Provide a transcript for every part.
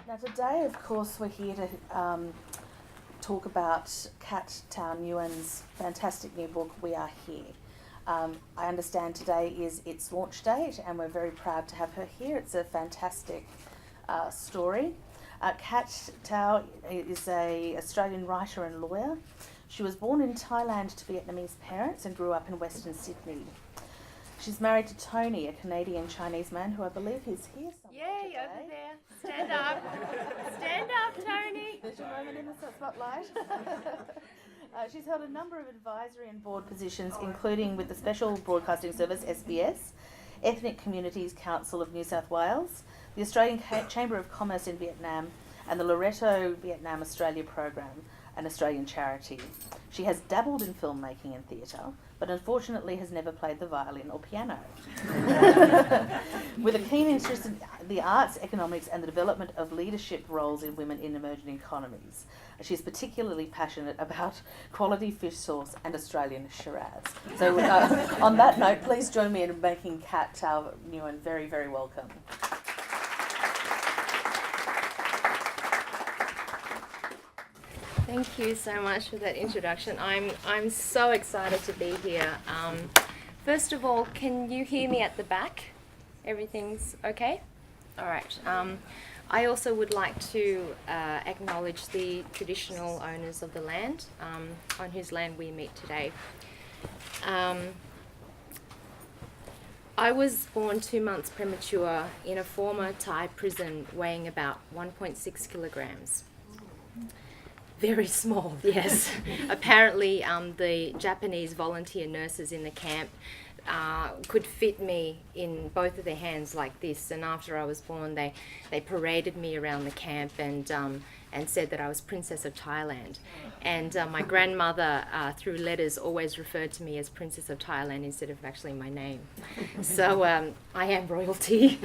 Now today, of course, we're here to talk about Cat Thao Nguyen's fantastic new book, We Are Here. I understand today is its launch date, and we're very proud to have her here. It's a fantastic story. Cat Thao is an Australian writer and lawyer. She was born in Thailand to Vietnamese parents and grew up in Western Sydney. She's married to Tony, a Canadian-Chinese man who I believe is here somewhere Yay, today. over there. Stand up. Stand up, Tony. There's your moment in the spotlight. She's held a number of advisory and board positions, including with the Special Broadcasting Service, SBS, Ethnic Communities Council of New South Wales, the Australian Chamber of Commerce in Vietnam, and the Loreto Vietnam Australia Program, an Australian charity. She has dabbled in filmmaking and theatre, but unfortunately has never played the violin or piano. With a keen interest in the arts, economics, and the development of leadership roles in women in emerging economies, she's particularly passionate about quality fish sauce and Australian Shiraz. So on that note, please join me in making Cat Thao Nguyen very, very welcome. Thank you so much for that introduction. I'm so excited to be here. First of all, can you hear me at the back? Everything's okay? All right. I also would like to acknowledge the traditional owners of the land on whose land we meet today. I was born 2 months premature in a former Thai prison weighing about 1.6 kilograms. Very small, yes. Apparently, the Japanese volunteer nurses in the camp could fit me in both of their hands like this. And after I was born, they paraded me around the camp and said that I was Princess of Thailand. And my grandmother, through letters, always referred to me as Princess of Thailand instead of actually my name. So I am royalty.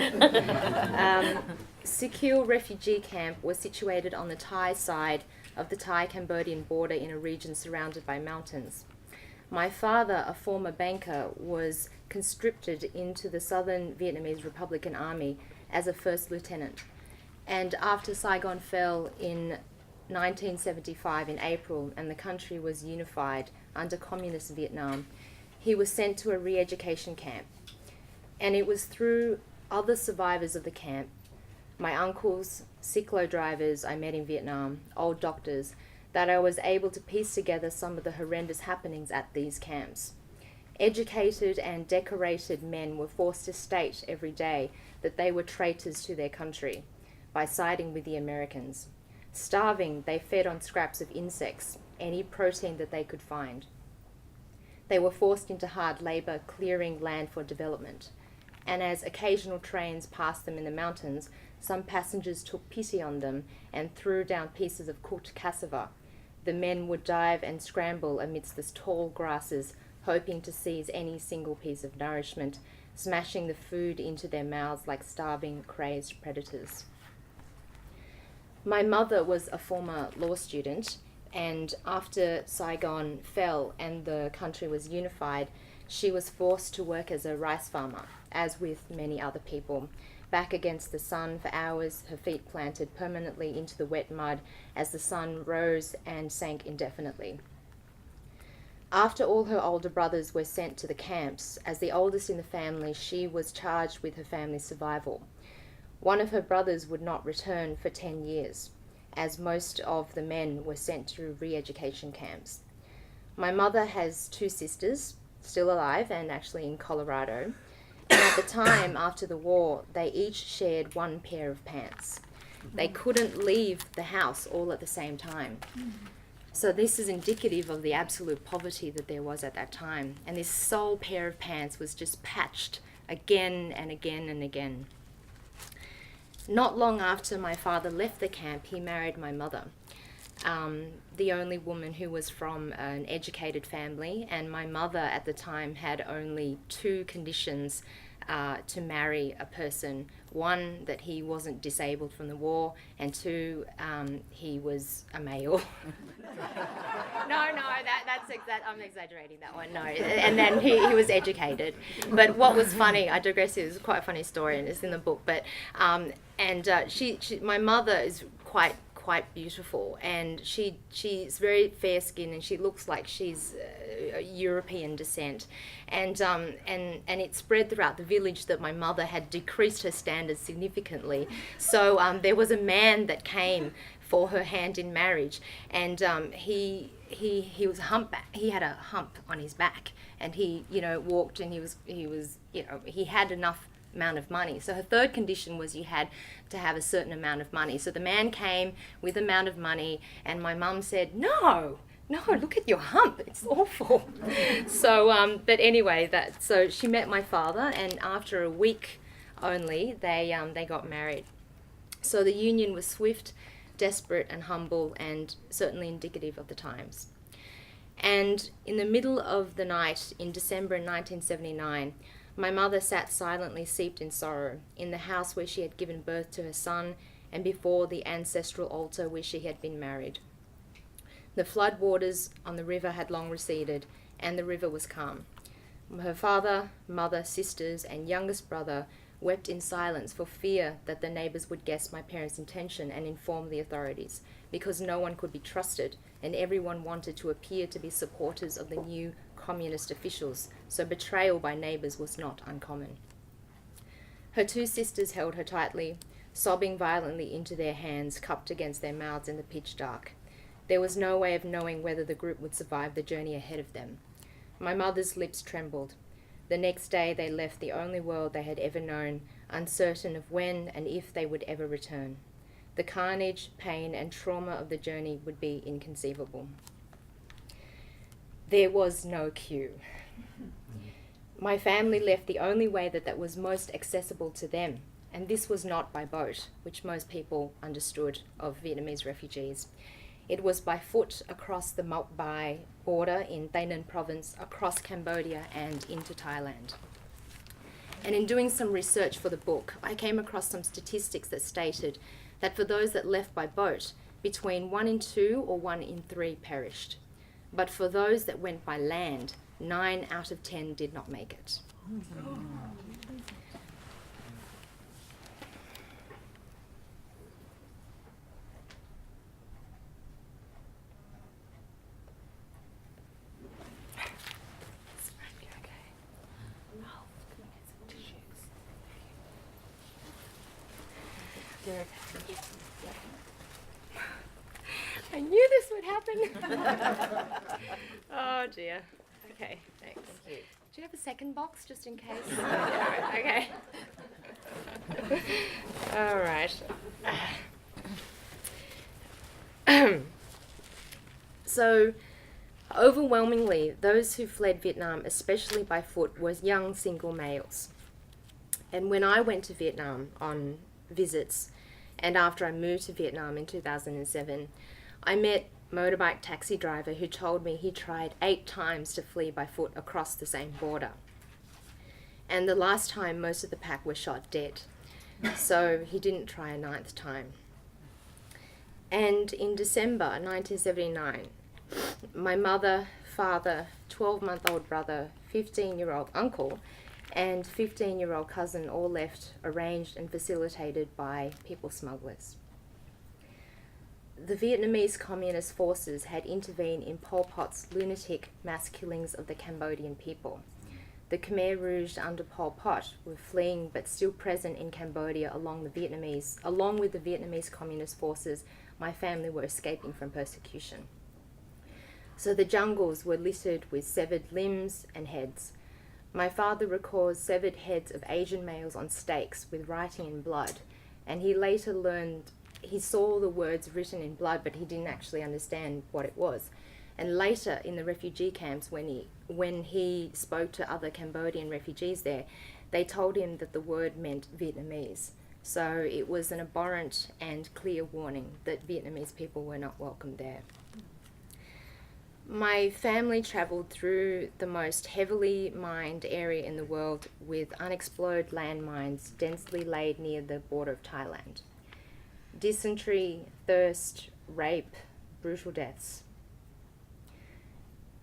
Secure refugee camp was situated on the Thai side of the Thai-Cambodian border in a region surrounded by mountains. My father, a former banker, was conscripted into the Southern Vietnamese Republican Army as a first lieutenant. And after Saigon fell in 1975 in April and the country was unified under communist Vietnam, he was sent to a re-education camp. And it was through other survivors of the camp, my uncles, cyclo drivers I met in Vietnam, old doctors, that I was able to piece together some of the horrendous happenings at these camps. Educated and decorated men were forced to state every day that they were traitors to their country by siding with the Americans. Starving, they fed on scraps of insects, any protein that they could find. They were forced into hard labor clearing land for development. And as occasional trains passed them in the mountains, some passengers took pity on them and threw down pieces of cooked cassava. The men would dive and scramble amidst the tall grasses, hoping to seize any single piece of nourishment, smashing the food into their mouths like starving, crazed predators. My mother was a former law student, and after Saigon fell and the country was unified, she was forced to work as a rice farmer, as with many other people. Back against the sun for hours, her feet planted permanently into the wet mud as the sun rose and sank indefinitely. After all her older brothers were sent to the camps, as the oldest in the family, she was charged with her family's survival. One of her brothers would not return for 10 years, as most of the men were sent to re-education camps. My mother has 2 sisters, still alive and actually in Colorado. And at the time, after the war, they each shared 1 pair of pants. They couldn't leave the house all at the same time. So this is indicative of the absolute poverty that there was at that time. And this sole pair of pants was just patched again and again and again. Not long after my father left the camp, he married my mother, the only woman who was from an educated family, and my mother at the time had only 2 conditions to marry a person One, that he wasn't disabled from the war, and two, he was a male. I'm exaggerating that one. No, and then he was educated. But what was funny, I digress. It was quite a funny story, and it's in the book. But my mother is quite beautiful, and she's very fair skinned, and she looks like she's European descent, and it spread throughout the village that my mother had decreased her standards significantly. So there was a man that came for her hand in marriage, and he was a humpback. He had a hump on his back, and he walked, and he had enough amount of money. So her third condition was you had to have a certain amount of money. So the man came with amount of money, and my mum said, no, look at your hump, it's awful. So but anyway, so she met my father, and after a week only they got married. So the union was swift, desperate and humble, and certainly indicative of the times. And in the middle of the night in December 1979, my mother sat silently steeped in sorrow in the house where she had given birth to her son, and before the ancestral altar where she had been married. The flood waters on the river had long receded, and the river was calm. Her father, mother, sisters, and youngest brother wept in silence for fear that the neighbours would guess my parents' intention and inform the authorities, because no one could be trusted, and everyone wanted to appear to be supporters of the new communist officials, so betrayal by neighbours was not uncommon. Her two sisters held her tightly, sobbing violently into their hands cupped against their mouths in the pitch dark. There was no way of knowing whether the group would survive the journey ahead of them. My mother's lips trembled. The next day they left the only world they had ever known, uncertain of when and if they would ever return. The carnage, pain, and trauma of the journey would be inconceivable. There was no queue. My family left the only way that was most accessible to them, and this was not by boat, which most people understood of Vietnamese refugees. It was by foot across the Mộc Bai border in Tây Ninh province, across Cambodia and into Thailand. And in doing some research for the book, I came across some statistics that stated that for those that left by boat, between 1 in 2 or 1 in 3 perished. But for those that went by land, 9 out of 10 did not make it. I knew this would happen. Oh dear. Okay, thanks. Do you have a second box just in case? Okay. All right. So, overwhelmingly, those who fled Vietnam, especially by foot, were young single males. And when I went to Vietnam on visits, and after I moved to Vietnam in 2007, I met a motorbike taxi driver who told me he tried 8 times to flee by foot across the same border. And the last time, most of the pack were shot dead. So he didn't try a 9th time. And in December 1979, my mother, father, 12-month-old brother, 15-year-old uncle, and 15-year-old cousin all left, arranged and facilitated by people smugglers. The Vietnamese Communist forces had intervened in Pol Pot's lunatic mass killings of the Cambodian people. The Khmer Rouge under Pol Pot were fleeing but still present in Cambodia along with the Vietnamese Communist forces. My family were escaping from persecution. So the jungles were littered with severed limbs and heads. My father records severed heads of Asian males on stakes with writing in blood, and he later learned he saw the words written in blood, but he didn't actually understand what it was. And later in the refugee camps, when he spoke to other Cambodian refugees there, they told him that the word meant Vietnamese. So it was an abhorrent and clear warning that Vietnamese people were not welcome there. My family travelled through the most heavily mined area in the world with unexploded landmines densely laid near the border of Thailand. Dysentery, thirst, rape, brutal deaths.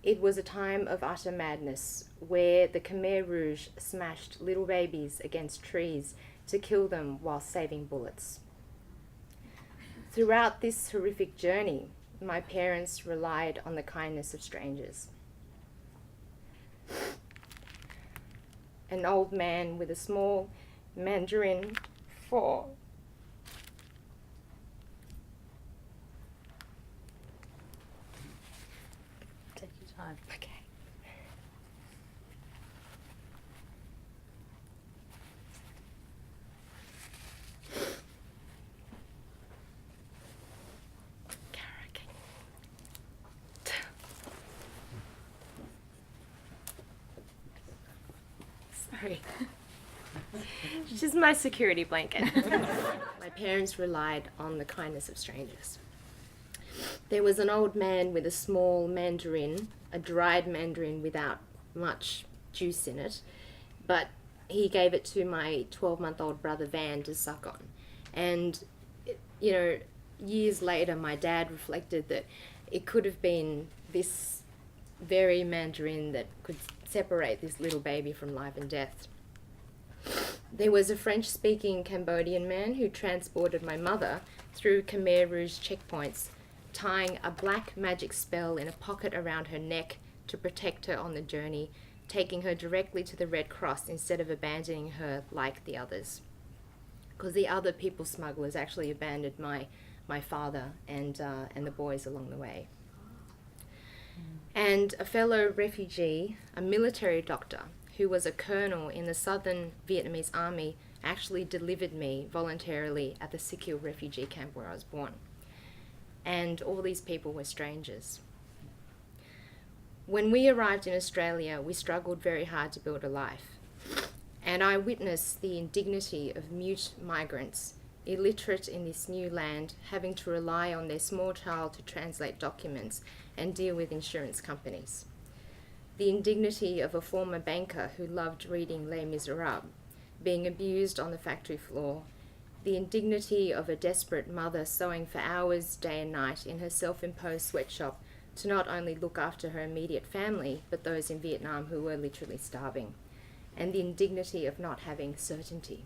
It was a time of utter madness where the Khmer Rouge smashed little babies against trees to kill them while saving bullets. Throughout this horrific journey, my parents relied on the kindness of strangers. An old man with a small mandarin for Take your time. okay. Sorry. She's my security blanket. My parents relied on the kindness of strangers. There was an old man with a small mandarin, a dried mandarin without much juice in it, but he gave it to my 12-month-old brother Van to suck on. And, you know, years later, my dad reflected that it could have been this very mandarin that could separate this little baby from life and death. There was a French-speaking Cambodian man who transported my mother through Khmer Rouge checkpoints, tying a black magic spell in a pocket around her neck to protect her on the journey, taking her directly to the Red Cross instead of abandoning her like the others. Because the other people smugglers actually abandoned my father and the boys along the way. And a fellow refugee, a military doctor, who was a colonel in the southern Vietnamese army, actually delivered me voluntarily at the Sikil refugee camp where I was born. And all these people were strangers. When we arrived in Australia, we struggled very hard to build a life. And I witnessed the indignity of mute migrants, illiterate in this new land, having to rely on their small child to translate documents and deal with insurance companies. The indignity of a former banker who loved reading Les Miserables, being abused on the factory floor. The indignity of a desperate mother sewing for hours day and night in her self-imposed sweatshop to not only look after her immediate family, but those in Vietnam who were literally starving. And the indignity of not having certainty.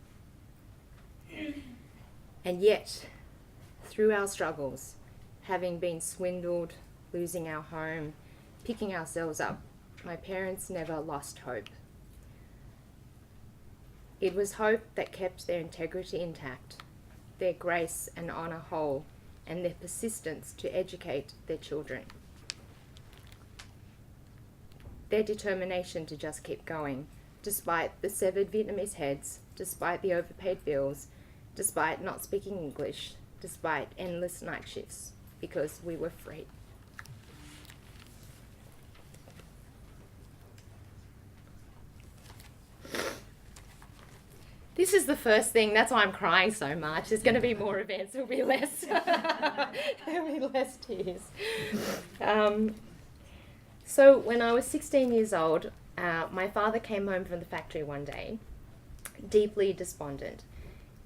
And yet, through our struggles, having been swindled, losing our home, picking ourselves up, my parents never lost hope. It was hope that kept their integrity intact, their grace and honour whole, and their persistence to educate their children. Their determination to just keep going, despite the severed Vietnamese heads, despite the overpaid bills, despite not speaking English, despite endless night shifts, because we were free. This is the first thing, that's why I'm crying so much. There's going to be more events, there'll be less, there'll be less tears. So when I was 16 years old, my father came home from the factory one day, deeply despondent,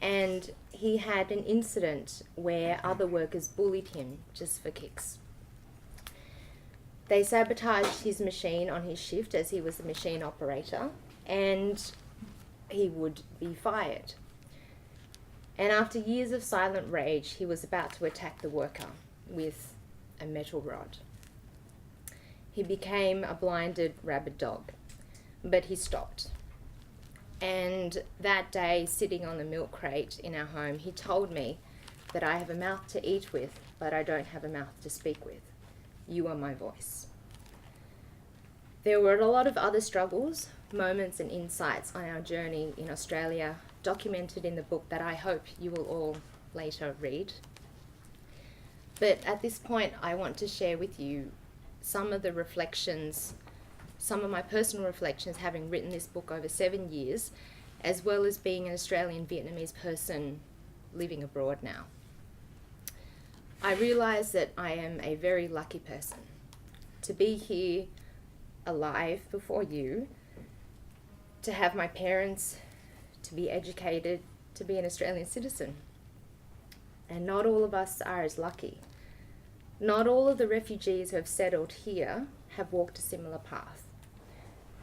and he had an incident where other workers bullied him just for kicks. They sabotaged his machine on his shift as he was the machine operator, and he would be fired. And after years of silent rage, he was about to attack the worker with a metal rod. He became a blinded rabid dog, but he stopped. And that day, sitting on the milk crate in our home, he told me that I have a mouth to eat with, but I don't have a mouth to speak with. You are my voice. There were a lot of other struggles, moments and insights on our journey in Australia, documented in the book that I hope you will all later read. But at this point, I want to share with you some of the reflections, some of my personal reflections, having written this book over 7 years, as well as being an Australian Vietnamese person living abroad now. I realise that I am a very lucky person to be here alive before you, to have my parents, to be educated, to be an Australian citizen. And not all of us are as lucky. Not all of the refugees who have settled here have walked a similar path.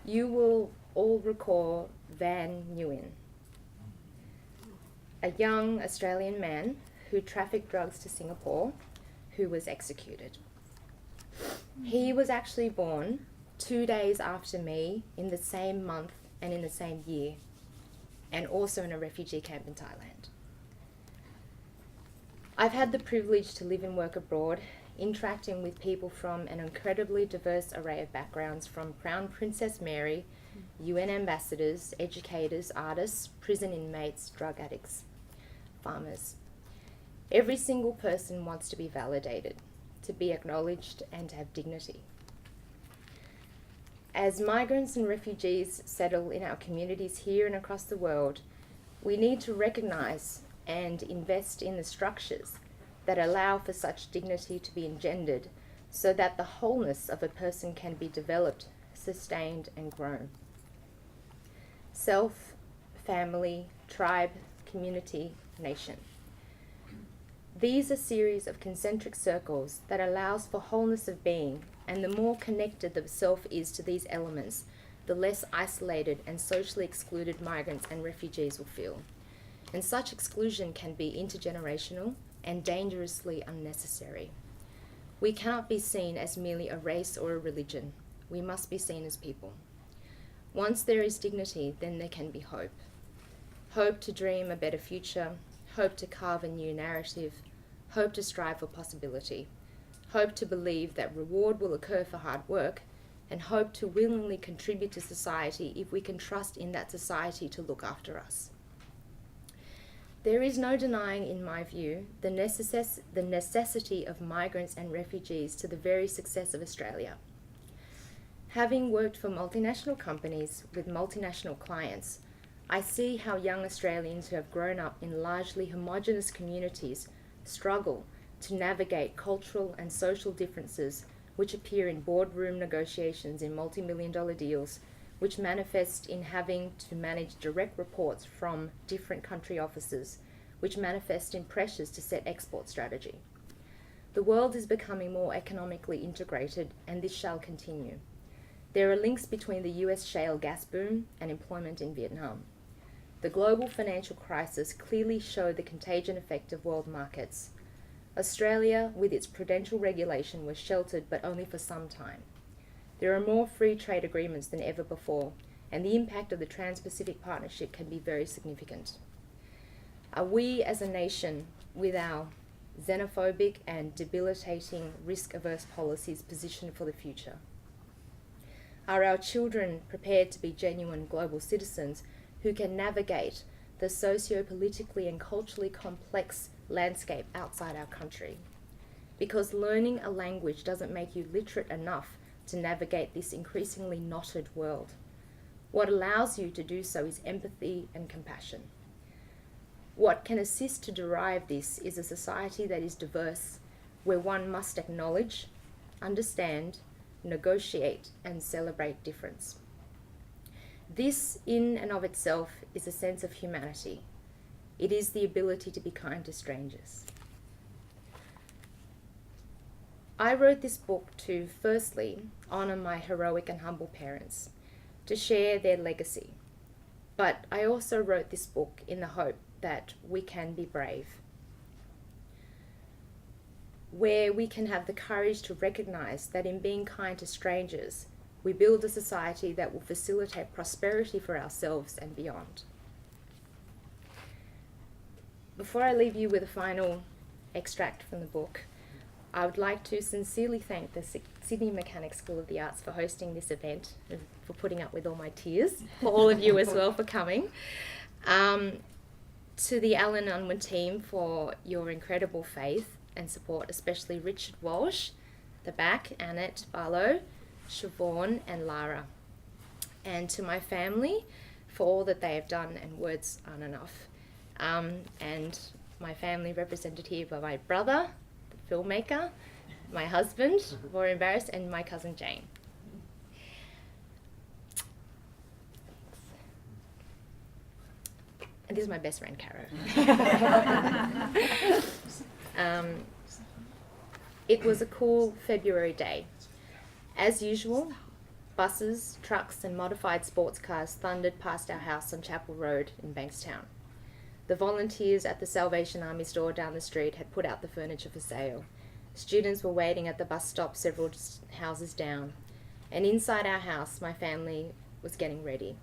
You will all recall Van Nguyen, a young Australian man who trafficked drugs to Singapore, who was executed. He was actually born 2 days after me, in the same month and in the same year, and also in a refugee camp in Thailand. I've had the privilege to live and work abroad, interacting with people from an incredibly diverse array of backgrounds, from Crown Princess Mary, UN ambassadors, educators, artists, prison inmates, drug addicts, farmers. Every single person wants to be validated, to be acknowledged, and to have dignity. As migrants and refugees settle in our communities here and across the world, we need to recognise and invest in the structures that allow for such dignity to be engendered, so that the wholeness of a person can be developed, sustained, and grown. Self, family, tribe, community, nation. These are series of concentric circles that allows for wholeness of being, and the more connected the self is to these elements, the less isolated and socially excluded migrants and refugees will feel. And such exclusion can be intergenerational and dangerously unnecessary. We cannot be seen as merely a race or a religion. We must be seen as people. Once there is dignity, then there can be hope. Hope to dream a better future, hope to carve a new narrative, hope to strive for possibility, hope to believe that reward will occur for hard work, and hope to willingly contribute to society if we can trust in that society to look after us. There is no denying, in my view, the necessity of migrants and refugees to the very success of Australia. Having worked for multinational companies with multinational clients, I see how young Australians who have grown up in largely homogenous communities struggle to navigate cultural and social differences which appear in boardroom negotiations in multi-million-dollar deals, which manifest in having to manage direct reports from different country officers, which manifest in pressures to set export strategy. The world is becoming more economically integrated, and this shall continue. There are links between the US shale gas boom and employment in Vietnam. The global financial crisis clearly showed the contagion effect of world markets. Australia, with its prudential regulation, was sheltered, but only for some time. There are more free trade agreements than ever before, and the impact of the Trans-Pacific Partnership can be very significant. Are we as a nation, with our xenophobic and debilitating risk-averse policies, positioned for the future? Are our children prepared to be genuine global citizens who can navigate the socio-politically and culturally complex landscape outside our country? Because learning a language doesn't make you literate enough to navigate this increasingly knotted world. What allows you to do so is empathy and compassion. What can assist to derive this is a society that is diverse, where one must acknowledge, understand, negotiate, and celebrate difference. This, in and of itself, is a sense of humanity. It is the ability to be kind to strangers. I wrote this book to, firstly, honour my heroic and humble parents, to share their legacy. But I also wrote this book in the hope that we can be brave, where we can have the courage to recognise that in being kind to strangers, we build a society that will facilitate prosperity for ourselves and beyond. Before I leave you with a final extract from the book, I would like to sincerely thank the Sydney Mechanics School of the Arts for hosting this event and for putting up with all my tears, for all of you as well for coming. To the Alan Unwin team for your incredible faith and support, especially Richard Walsh, the back, Annette Barlow, Siobhan and Lara. And to my family for all that they have done, and words aren't enough. And my family represented here by my brother, the filmmaker, my husband, more embarrassed, and my cousin Jane. And this is my best friend, Caro. It was a cool February day. As usual, buses, trucks, and modified sports cars thundered past our house on Chapel Road in Bankstown. The volunteers at the Salvation Army store down the street had put out the furniture for sale. Students were waiting at the bus stop several houses down. And inside our house, my family was getting ready.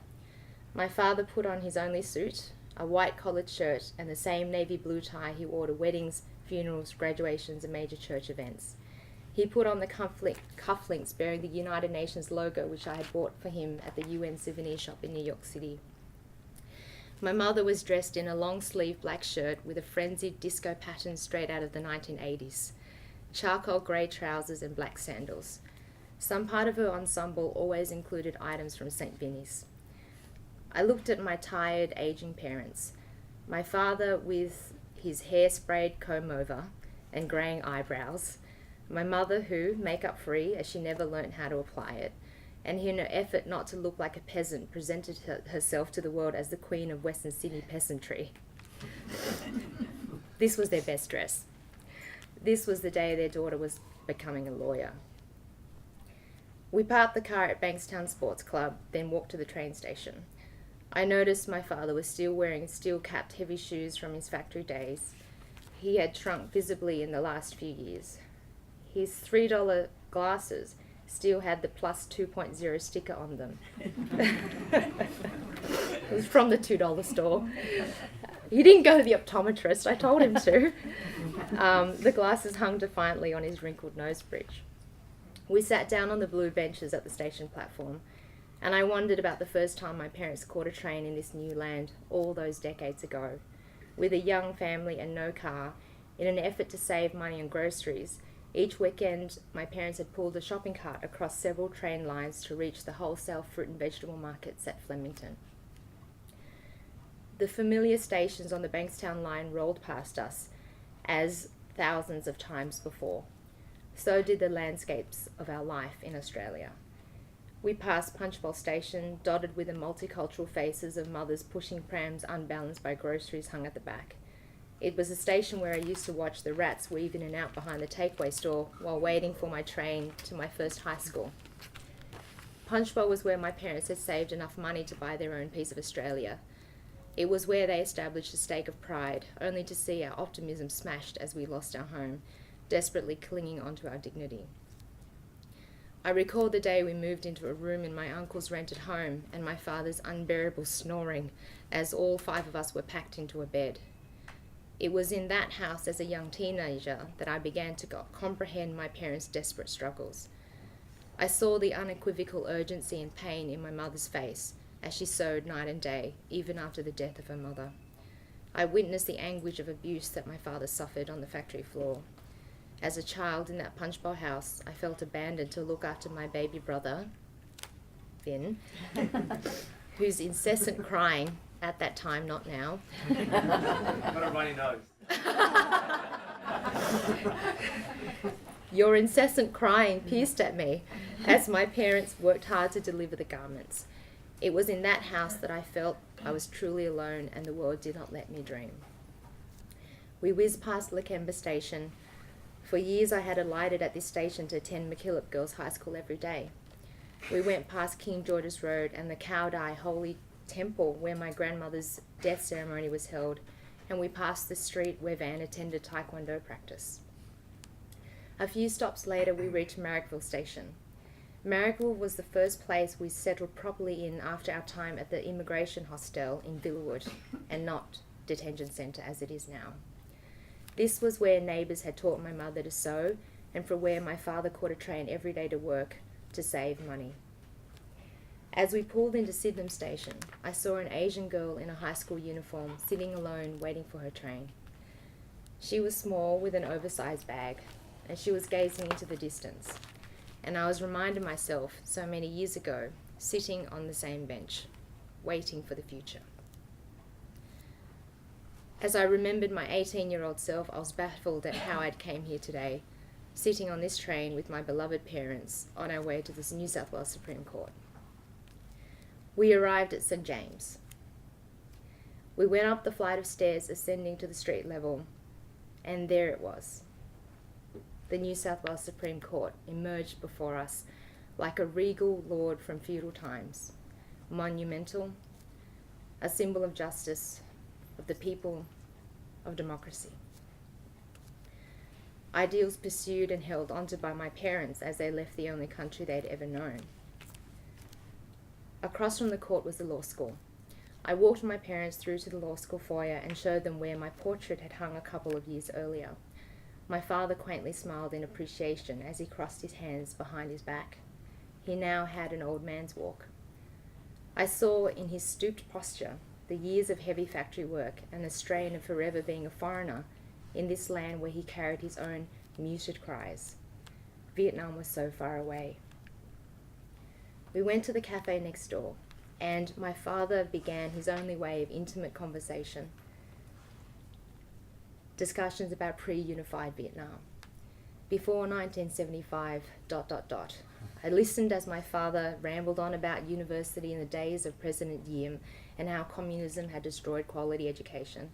My father put on his only suit, a white collared shirt, and the same navy blue tie he wore to weddings, funerals, graduations, and major church events. He put on the cufflinks bearing the United Nations logo, which I had bought for him at the UN souvenir shop in New York City. My mother was dressed in a long-sleeved black shirt with a frenzied disco pattern straight out of the 1980s, charcoal grey trousers and black sandals. Some part of her ensemble always included items from St. Vinny's. I looked at my tired, aging parents. My father with his hair sprayed comb-over and greying eyebrows. My mother who, makeup-free as she never learnt how to apply it, and in her effort not to look like a peasant, presented herself to the world as the queen of Western Sydney peasantry. This was their best dress. This was the day their daughter was becoming a lawyer. We parked the car at Bankstown Sports Club, then walked to the train station. I noticed my father was still wearing steel-capped heavy shoes from his factory days. He had shrunk visibly in the last few years. His $3 glasses still had the plus 2.0 sticker on them. It was from the $2 store. He didn't go to the optometrist, I told him to. The glasses hung defiantly on his wrinkled nose bridge. We sat down on the blue benches at the station platform, and I wondered about the first time my parents caught a train in this new land all those decades ago. With a young family and no car, in an effort to save money on groceries, each weekend my parents had pulled a shopping cart across several train lines to reach the wholesale fruit and vegetable markets at Flemington. The familiar stations on the Bankstown line rolled past us, as thousands of times before. So did the landscapes of our life in Australia. We passed Punchbowl Station, dotted with the multicultural faces of mothers pushing prams unbalanced by groceries hung at the back. It was a station where I used to watch the rats weave in and out behind the takeaway store while waiting for my train to my first high school. Punchbowl was where my parents had saved enough money to buy their own piece of Australia. It was where they established a stake of pride, only to see our optimism smashed as we lost our home, desperately clinging onto our dignity. I recall the day we moved into a room in my uncle's rented home and my father's unbearable snoring as all 5 of us were packed into a bed. It was in that house as a young teenager that I began to comprehend my parents' desperate struggles. I saw the unequivocal urgency and pain in my mother's face as she sewed night and day, even after the death of her mother. I witnessed the anguish of abuse that my father suffered on the factory floor. As a child in that Punchbowl house, I felt abandoned to look after my baby brother, Finn, whose incessant crying, at that time, not now. Got a runny nose. Your incessant crying pierced at me as my parents worked hard to deliver the garments. It was in that house that I felt I was truly alone and the world did not let me dream. We whizzed past Lakemba Station. For years I had alighted at this station to attend MacKillop Girls High School every day. We went past King George's Road and the Cowdai Holy Temple where my grandmother's death ceremony was held, and we passed the street where Van attended Taekwondo practice. A few stops later we reached Marrickville Station. Marrickville was the first place we settled properly in after our time at the immigration hostel in Villawood, and not detention centre as it is now. This was where neighbours had taught my mother to sew, and for where my father caught a train every day to work to save money. As we pulled into Sydenham Station, I saw an Asian girl in a high school uniform sitting alone waiting for her train. She was small with an oversized bag, and she was gazing into the distance. And I was reminding myself, so many years ago, sitting on the same bench, waiting for the future. As I remembered my 18-year-old self, I was baffled at how I'd came here today, sitting on this train with my beloved parents on our way to the New South Wales Supreme Court. We arrived at St. James. We went up the flight of stairs ascending to the street level, and there it was. The New South Wales Supreme Court emerged before us like a regal lord from feudal times, monumental, a symbol of justice, of the people, of democracy. Ideals pursued and held onto by my parents as they left the only country they'd ever known. Across from the court was the law school. I walked my parents through to the law school foyer and showed them where my portrait had hung a couple of years earlier. My father quaintly smiled in appreciation as he crossed his hands behind his back. He now had an old man's walk. I saw in his stooped posture the years of heavy factory work and the strain of forever being a foreigner in this land where he carried his own muted cries. Vietnam was so far away. We went to the cafe next door, and my father began his only way of intimate conversation. Discussions about pre-unified Vietnam. Before 1975, ... I listened as my father rambled on about university in the days of President Diem and how communism had destroyed quality education.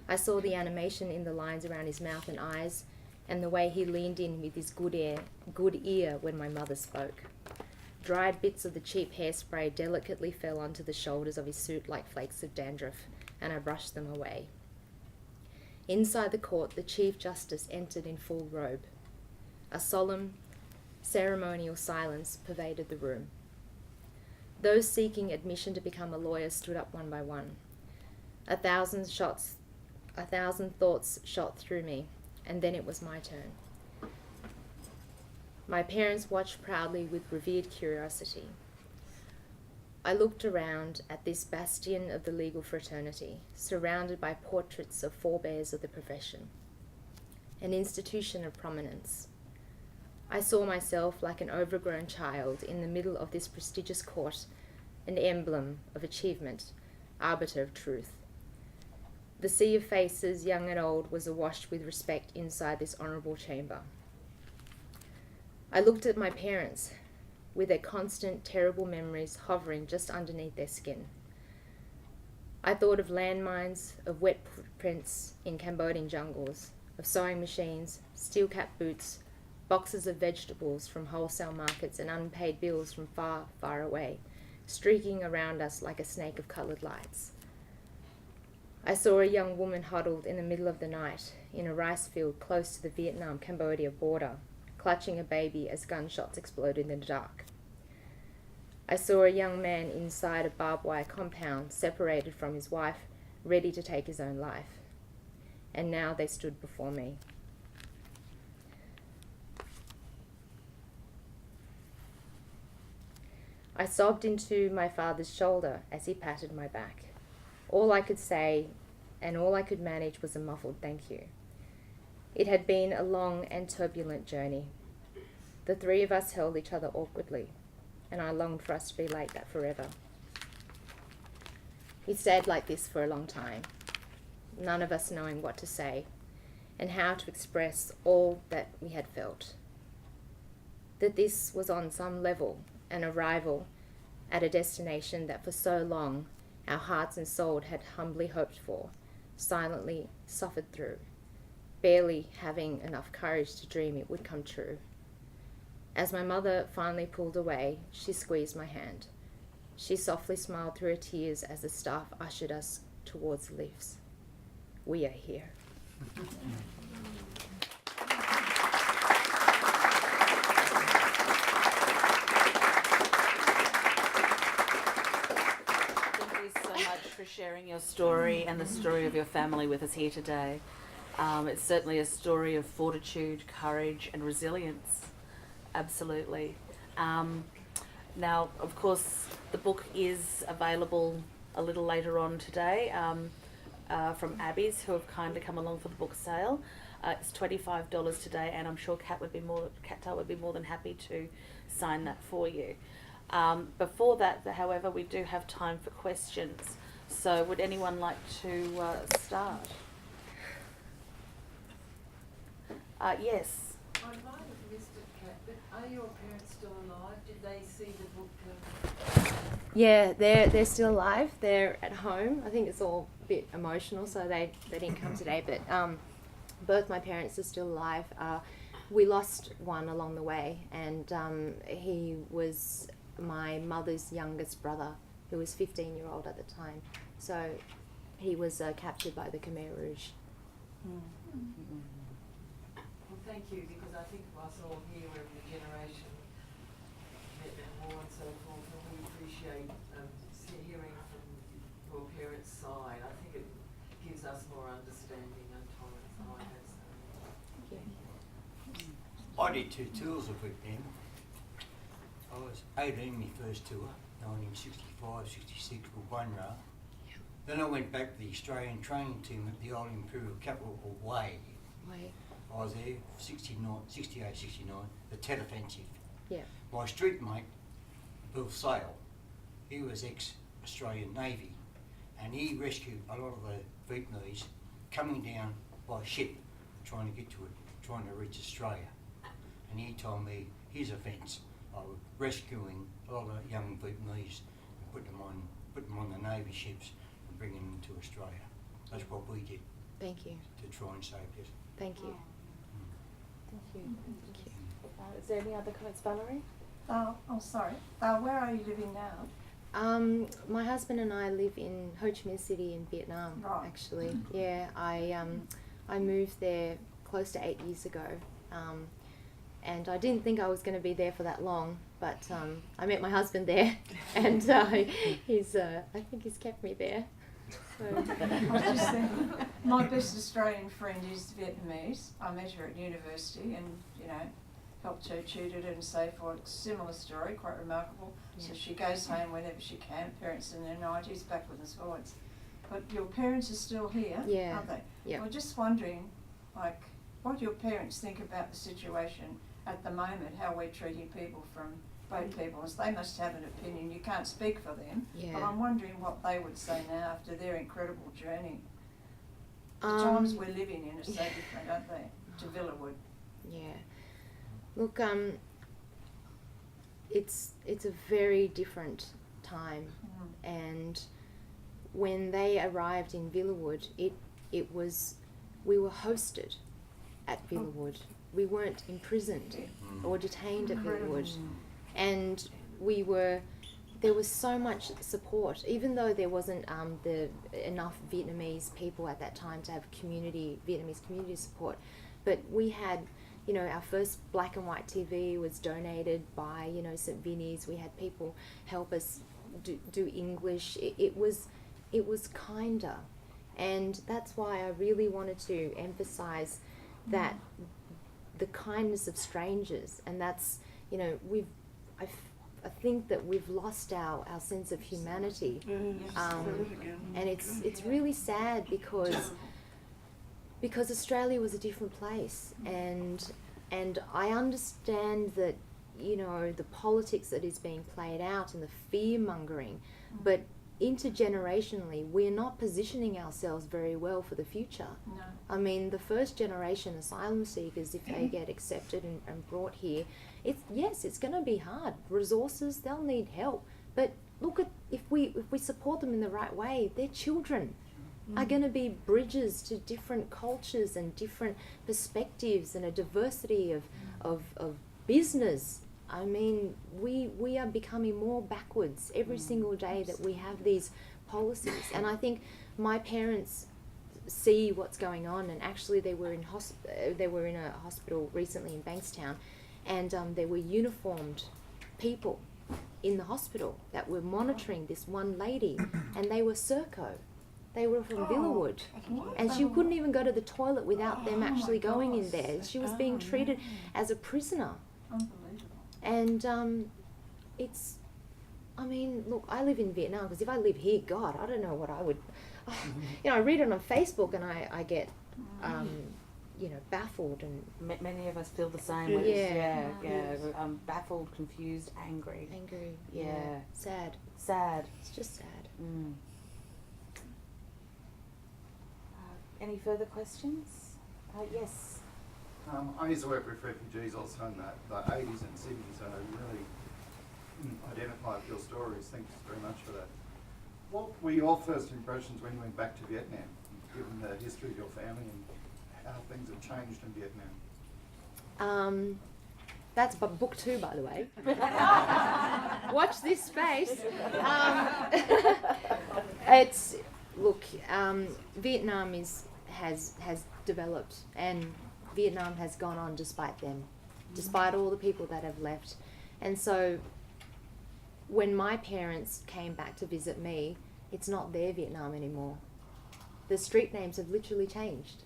I saw the animation in the lines around his mouth and eyes, and the way he leaned in with his good ear when my mother spoke. Dried bits of the cheap hairspray delicately fell onto the shoulders of his suit like flakes of dandruff, and I brushed them away. Inside the court, the Chief Justice entered in full robe. A solemn, ceremonial silence pervaded the room. Those seeking admission to become a lawyer stood up one by one. A thousand thoughts shot through me, and then it was my turn. My parents watched proudly with revered curiosity. I looked around at this bastion of the legal fraternity, surrounded by portraits of forebears of the profession, an institution of prominence. I saw myself like an overgrown child in the middle of this prestigious court, an emblem of achievement, arbiter of truth. The sea of faces, young and old, was awash with respect inside this honourable chamber. I looked at my parents, with their constant, terrible memories hovering just underneath their skin. I thought of landmines, of wet prints in Cambodian jungles, of sewing machines, steel-capped boots, boxes of vegetables from wholesale markets and unpaid bills from far, far away, streaking around us like a snake of coloured lights. I saw a young woman huddled in the middle of the night in a rice field close to the Vietnam-Cambodia border, clutching a baby as gunshots exploded in the dark. I saw a young man inside a barbed wire compound, separated from his wife, ready to take his own life. And now they stood before me. I sobbed into my father's shoulder as he patted my back. All I could say, and all I could manage, was a muffled thank you. It had been a long and turbulent journey. The three of us held each other awkwardly, and I longed for us to be like that forever. We stayed like this for a long time, none of us knowing what to say and how to express all that we had felt. That this was on some level an arrival at a destination that for so long our hearts and soul had humbly hoped for, silently suffered through, barely having enough courage to dream it would come true. As my mother finally pulled away, she squeezed my hand. She softly smiled through her tears as the staff ushered us towards the lifts. We are here. Thank you so much for sharing your story and the story of your family with us here today. It's certainly a story of fortitude, courage, and resilience. Absolutely. Now, of course, the book is available a little later on today from Abby's, who have kindly come along for the book sale. It's $25 today, and I'm sure Cat Thau would be more than happy to sign that for you. Before that, however, we do have time for questions. So would anyone like to start? Yes. I might have missed it, Kat, but are your parents still alive? Did they see the book? Yeah, they're still alive. They're at home. I think it's all a bit emotional, so they didn't come today. But both my parents are still alive. We lost one along the way, and he was my mother's youngest brother, who was 15-year-old at the time. So he was captured by the Khmer Rouge. Well, thank you, because I think of us all here, every generation, met memoir and so forth, and we appreciate hearing from your parents' side. I think it gives us more understanding and tolerance than I had. So. I did 2 tours of Vietnam. I was 18 my first tour, 1965, 66 with one rail. Then I went back to the Australian training team at the old Imperial Capital of Way. I was there 68, 69, the Tet Offensive. Yeah. My street mate, Bill Sale, he was ex-Australian Navy, and he rescued a lot of the Vietnamese coming down by ship, trying to reach Australia. And he told me his offence of rescuing a lot of young Vietnamese and putting them on the Navy ships and bringing them to Australia. That's what we did. Thank you. To try and save it. Thank you. Thank you. Thank you. Is there any other comments, Valerie? Sorry. Where are you living now? My husband and I live in Ho Chi Minh City in Vietnam, Right. actually. Yeah, I moved there close to 8 years ago, and I didn't think I was going to be there for that long, but I met my husband there, and I think he's kept me there. So. I was just thinking, my best Australian friend is Vietnamese. I met her at university and, helped her, tutored her and so forth. Similar story, quite remarkable. Yeah. So she goes home whenever she can, parents in their 90s, backwards and forwards. But your parents are still here, Yeah. aren't they? Yeah. I'm just wondering, what your parents think about the situation at the moment, how we're treating people from both peoples. They must have an opinion. You can't speak for them, Yeah. but I'm wondering what they would say now after their incredible journey. The times we're living in are so different, aren't they, to Villawood? Yeah. Look, it's a very different time, and when they arrived in Villawood, it was, we were hosted at Villawood. We weren't imprisoned or detained at Villawood. And there was so much support, even though there wasn't enough Vietnamese people at that time to have Vietnamese community support. But we had, our first black and white TV was donated by, St. Vinny's. We had people help us do English. It was kinder. And that's why I really wanted to emphasize that the kindness of strangers, and that's, I think that we've lost our sense of humanity, and it's really sad because Australia was a different place, and I understand that the politics that is being played out and the fear mongering, but intergenerationally we're not positioning ourselves very well for the future. No. I mean, the first generation asylum seekers, if they get accepted and brought here, it's going to be hard. Resources, they'll need help. But look at, if we support them in the right way, their children are going to be bridges to different cultures and different perspectives and a diversity of business. I mean, we are becoming more backwards every single day that we have these policies. And I think my parents see what's going on, and actually they were in a hospital recently in Bankstown, and there were uniformed people in the hospital that were monitoring this one lady, and they were Serco. They were from Villawood, and she couldn't even go to the toilet without them actually going in there. She was being treated as a prisoner. Unbelievable. And look, I live in Vietnam, because if I live here, God, I don't know what I would, I read it on Facebook and I get, baffled, and Many of us feel the same. Yeah. Baffled, confused, angry. yeah, sad. Sad. It's just sad. Any further questions? Yes. I used to work with refugees also in the 80s in Sydney, so I really identify with your stories. Thanks very much for that. What were your first impressions when you went back to Vietnam, given the history of your family and how things have changed in Vietnam? That's book 2, by the way. Watch this space. Vietnam has developed, and Vietnam has gone on despite them, despite all the people that have left. And so when my parents came back to visit me, it's not their Vietnam anymore. The street names have literally changed.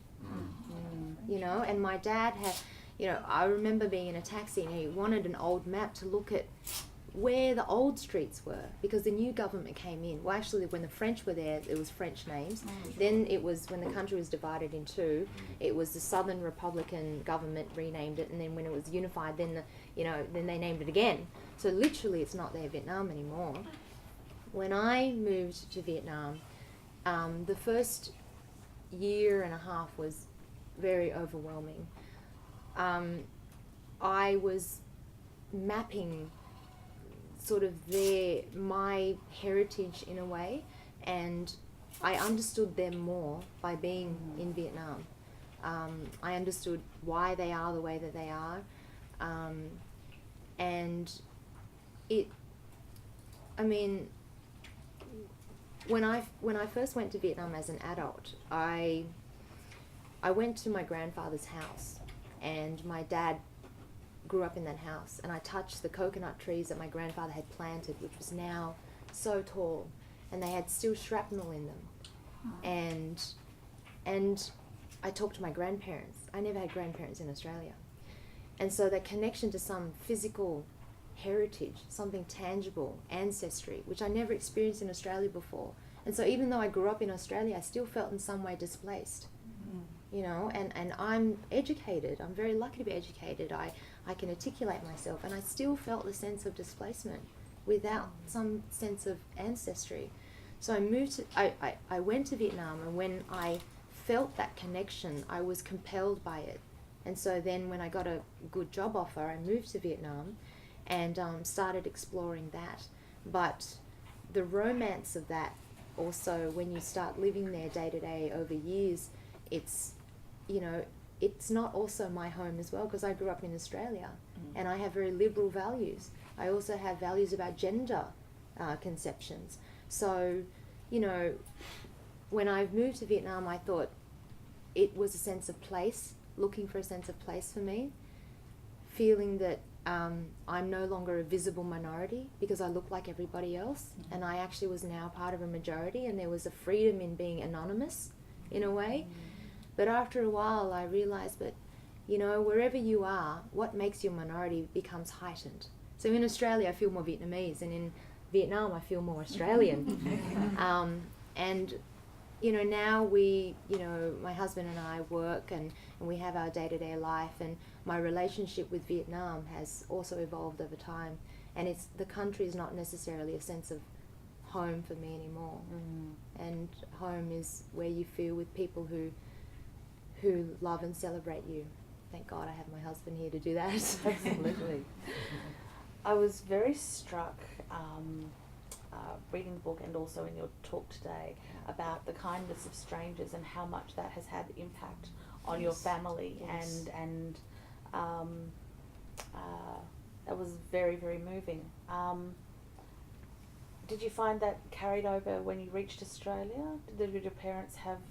You know, and my dad had, you know, I remember being in a taxi and he wanted an old map to look at where the old streets were, because the new government came in. Well, actually, when the French were there, it was French names. Then it was, when the country was divided in two, it was the Southern Republican government renamed it, and then when it was unified, then then they named it again. So literally, it's not their Vietnam anymore. When I moved to Vietnam, the first year and a half was very overwhelming. I was mapping sort of my heritage in a way, and I understood them more by being in Vietnam. I understood why they are the way that they are, and when I first went to Vietnam as an adult, I went to my grandfather's house, and my dad grew up in that house, and I touched the coconut trees that my grandfather had planted, which was now so tall, and they had still shrapnel in them. And I talked to my grandparents. I never had grandparents in Australia. And so that connection to some physical heritage, something tangible, ancestry, which I never experienced in Australia before. And so even though I grew up in Australia, I still felt in some way displaced. You know, and I'm educated. I'm very lucky to be educated. I can articulate myself, and I still felt the sense of displacement without some sense of ancestry. So I went to Vietnam, and when I felt that connection, I was compelled by it. And so then when I got a good job offer, I moved to Vietnam and started exploring that. But the romance of that also, when you start living there day to day over years, it's not also my home as well, because I grew up in Australia and I have very liberal values. I also have values about gender conceptions. So, when I moved to Vietnam, I thought it was a sense of place, looking for a sense of place for me, feeling that I'm no longer a visible minority because I look like everybody else, and I actually was now part of a majority, and there was a freedom in being anonymous in a way. But after a while, I realized that, wherever you are, what makes you a minority becomes heightened. So in Australia, I feel more Vietnamese, and in Vietnam, I feel more Australian. And, now my husband and I work, and we have our day-to-day life, and my relationship with Vietnam has also evolved over time. And the country is not necessarily a sense of home for me anymore. And home is where you feel with people who love and celebrate you. Thank God I have my husband here to do that. Absolutely. I was very struck reading the book and also in your talk today about the kindness of strangers and how much that has had impact on your family. Yes. And that was very, very moving. Did you find that carried over when you reached Australia? Did your parents have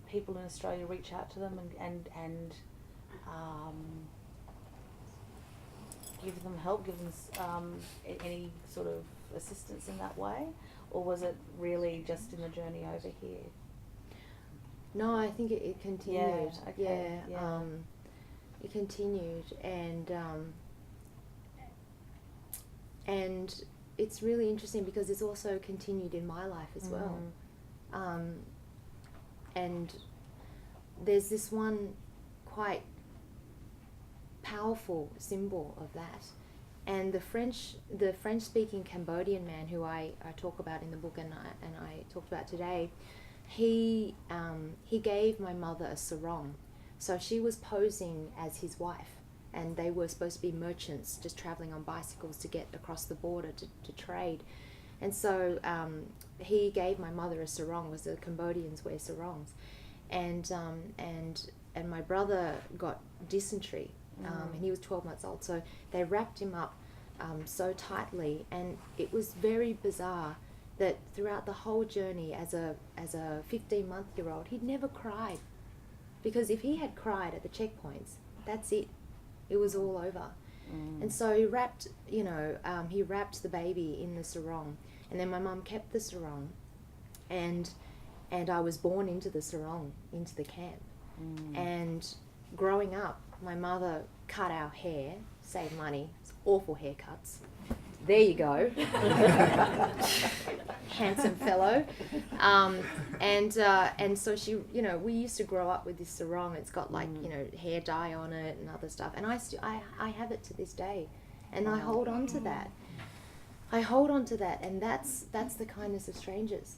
people in Australia reach out to them and give them help, give them any sort of assistance in that way? Or was it really just in the journey over here? No, I think it continued. Yeah, okay, yeah. It continued, and it's really interesting because it's also continued in my life as well. And there's this one quite powerful symbol of that. And the French-speaking Cambodian man who I talk about in the book and I talked about today, he gave my mother a sarong, So she was posing as his wife, and they were supposed to be merchants just traveling on bicycles to get across the border to trade. And so he gave my mother a sarong, because the Cambodians wear sarongs, and my brother got dysentery, and he was 12 months old. So they wrapped him up so tightly, and it was very bizarre that throughout the whole journey, as a 15-month-year-old, he'd never cried, because if he had cried at the checkpoints, that's it. It was all over. And so he wrapped the baby in the sarong, and then my mum kept the sarong, and I was born into the sarong, into the camp. And growing up, my mother cut our hair, saved money, it's awful haircuts. There you go. Handsome fellow. And so she, we used to grow up with this sarong. It's got like, hair dye on it and other stuff. And I have it to this day. And I hold on to that. And that's the kindness of strangers.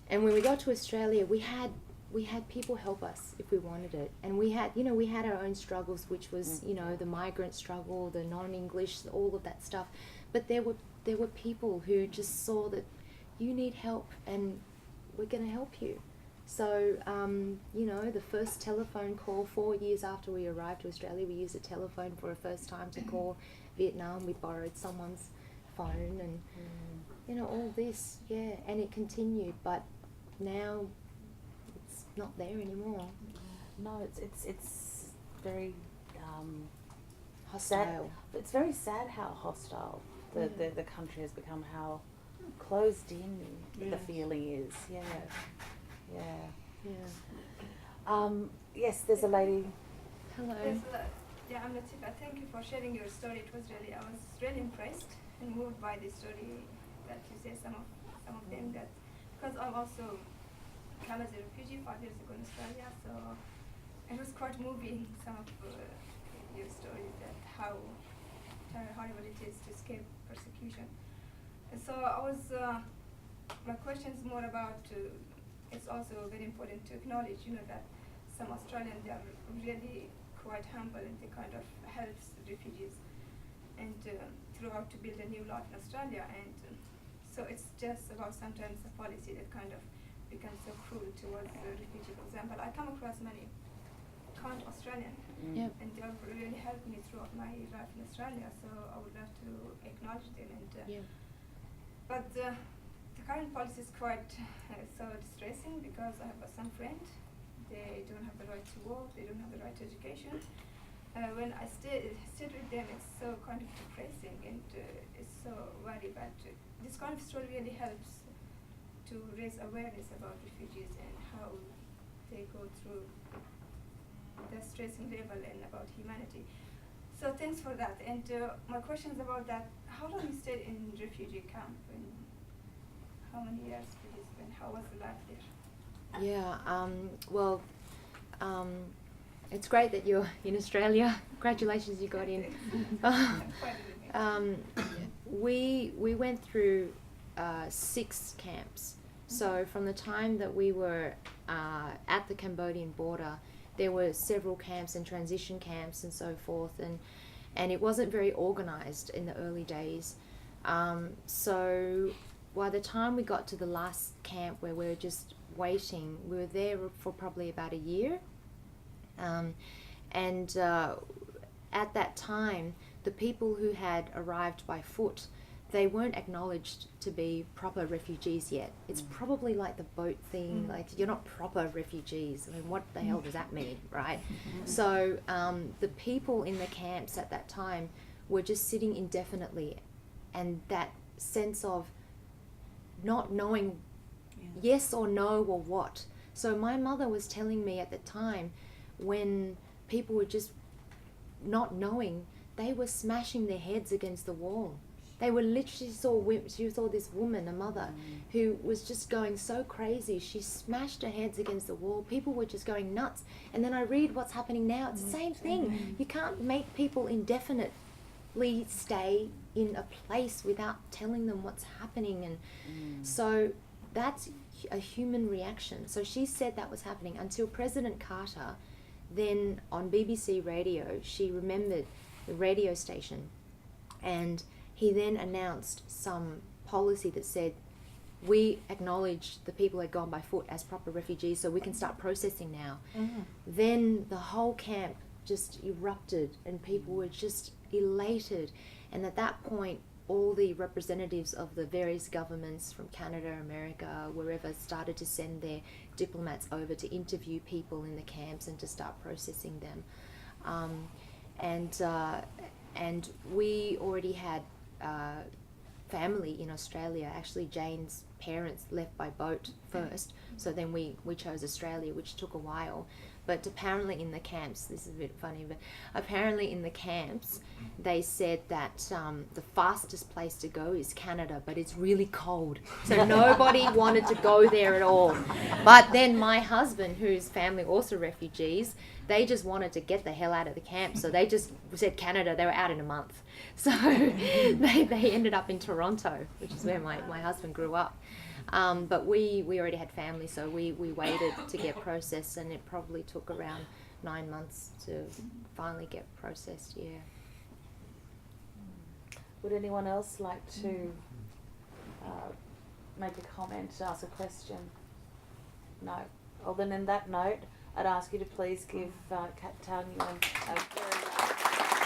And when we got to Australia, we had people help us if we wanted it. And we had our own struggles, which was, the migrant struggle, the non-English, all of that stuff. But there were people who just saw that you need help and we're going to help you. So, the first telephone call 4 years after we arrived to Australia, we used a telephone for a first time to call Vietnam. We borrowed someone's phone and, all this, yeah. And it continued, but now it's not there anymore. No, it's very Hostile. sad. It's very sad how hostile the country has become, how closed in the feeling is. Yeah. Yes, there's a lady. Hello. Yes, I'm Latifa. Thank you for sharing your story. I was really impressed and moved by the story that you said, some of them, that because I've also come as a refugee 5 years ago in Australia, so it was quite moving, some of your stories, that how horrible it is to escape persecution. And so my question is more about, it's also very important to acknowledge, that some Australians, they are really quite humble and they kind of helps refugees and throughout to build a new life in Australia. And so it's just about sometimes a policy that kind of becomes so cruel towards the refugee. For example, I come across many kind Australian, and they have really helped me throughout my life in Australia, so I would love to acknowledge them. And but the current policy is quite so distressing, because I have some friends, they don't have the right to work, they don't have the right to education. When I sit with them, it's so kind of depressing, and it's so very bad. This kind of story really helps to raise awareness about refugees and how they go through the stressing level and about humanity. So thanks for that. And my question is about that. How long you stayed in refugee camp, and how many years did you spend? How was the life there? Yeah, it's great that you're in Australia. Congratulations, you got in. We went through 6 camps. So from the time that we were at the Cambodian border, there were several camps and transition camps and so forth, and it wasn't very organized in the early days. So by the time we got to the last camp, where we were just waiting, we were there for probably about a year. At that time, the people who had arrived by foot, they weren't acknowledged to be proper refugees yet. It's probably like the boat thing, like you're not proper refugees. I mean, what the hell does that mean, right? So the people in the camps at that time were just sitting indefinitely, and that sense of not knowing yes or no or what. So my mother was telling me at the time, when people were just not knowing, they were smashing their heads against the wall. They were literally she saw this woman, a mother, who was just going so crazy. She smashed her heads against the wall. People were just going nuts. And then I read what's happening now. It's the same thing. You can't make people indefinitely stay in a place without telling them what's happening. And so that's a human reaction. So she said that was happening until President Carter then on BBC Radio, she remembered the radio station, and he then announced some policy that said, we acknowledge the people who had gone by foot as proper refugees, so we can start processing now. Then the whole camp just erupted, and people were just elated. And at that point, all the representatives of the various governments from Canada, America, wherever, started to send their diplomats over to interview people in the camps and to start processing them. And we already had family in Australia. Actually, Jane's parents left by boat first, so then we chose Australia, which took a while. But apparently in the camps, this is a bit funny, but apparently in the camps, they said that the fastest place to go is Canada, but it's really cold. So nobody wanted to go there at all. But then my husband, whose family also refugees, they just wanted to get the hell out of the camp. So they just said Canada. They were out in a month. So they ended up in Toronto, which is where my husband grew up. But we already had family, so we waited to get processed, and it probably took around 9 months to finally get processed, yeah. Would anyone else like to make a comment, ask a question? No. Well, then in that note, I'd ask you to please give Cat Thao Nguyen a very